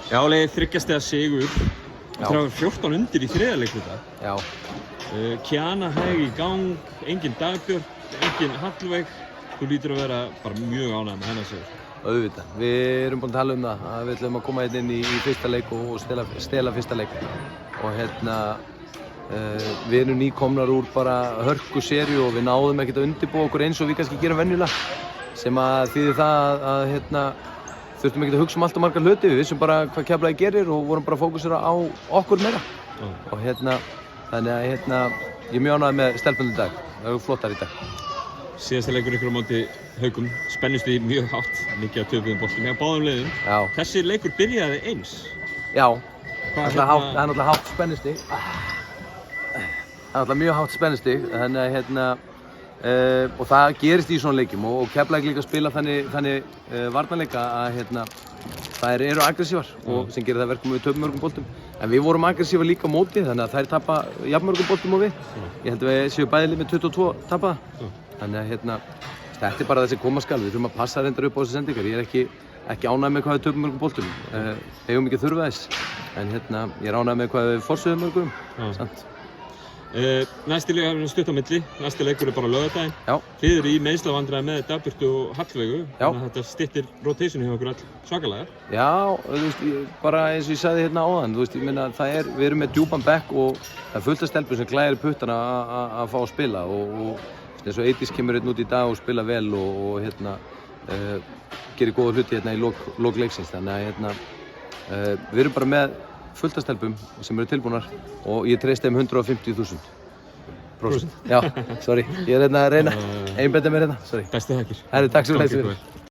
Já, leiði 3 stiga sigur. Það var 14 undir í 3. leikluta. Já. Kiana hæg í gang, engin Dagbjörn, engin Hallveig. Þú lítur að vera bara mjög ánægð með hennar sigur. Auðvitað. Við erum búin að tala það að við ætlum að koma hérna inn í fyrsta leik og stela fyrsta leik. Og við erum nýkomnar úr bara hörku seríu og við náðum ekkert að undirbúa okkur eins og við kannski gerum venjulega. Sem að þýðir það að þurftum ekkert að hugsa allt margar hluti. Við vissum bara hvað Keflavík gerir og vorum bara að fókusera á okkur meira. Og þannig að ég er mjög ánægður með stelpunum í dag. Það eru flottar í dag. Síðasta leikur ykkur á móti Haugum, spennustig mjög hátt, mikið af töpuðum boltum hjá báðum liðum. Já. Þessi leikur byrjaði eins. Já, það er náttúrulega hátt spennustig. Það er náttúrulega mjög hátt spennustig, og það gerist í svona leikjum og Keflavík líka spila þannig varnarleika að þær eru aggressívar og sem gerir það verkum við töpum mörgum boltum. En við vorum aggressívar líka á móti þannig að þær tapa jafn mörgum boltum og við. Ég held að við séum bæði lið með 22 tapaða. Þannig að þetta er bara þessi koma skal. Við þurfum að passa reyndar upp á þessi sendingar. Ég er ekki ánægð með hvað við töpum mörgum boltum. Við eigum ekki þurfa þess. En ég er ánægð með hvað við forsuðum mörgum. Samt. Næsti leikur er stutt á milli. Næsti leikur er bara á laugardaginn. Já. Þið eru í meiðslavandræði með Dagbjörtu og Hallveigu. Já. Þannig að þetta styttir rotationu hjá okkur all svakalega. Já, bara eins og ég sagði hérna áðan, ég meina við erum með djúpan bekk og það er fullt af stelpur sem klæðir puttana að fá að spila og eins og Eydís kemur hérna út í dag og spila vel og gerir góða hluti hérna í lok leiksins. Þannig að við erum bara með fullt af stelpum sem eru tilbúnar og ég treysti þeim 150.000%. Já, sorry, ég er hérna að reyna, einbeita mér hérna, sorry. Bestu þakkir. Takk svo vel.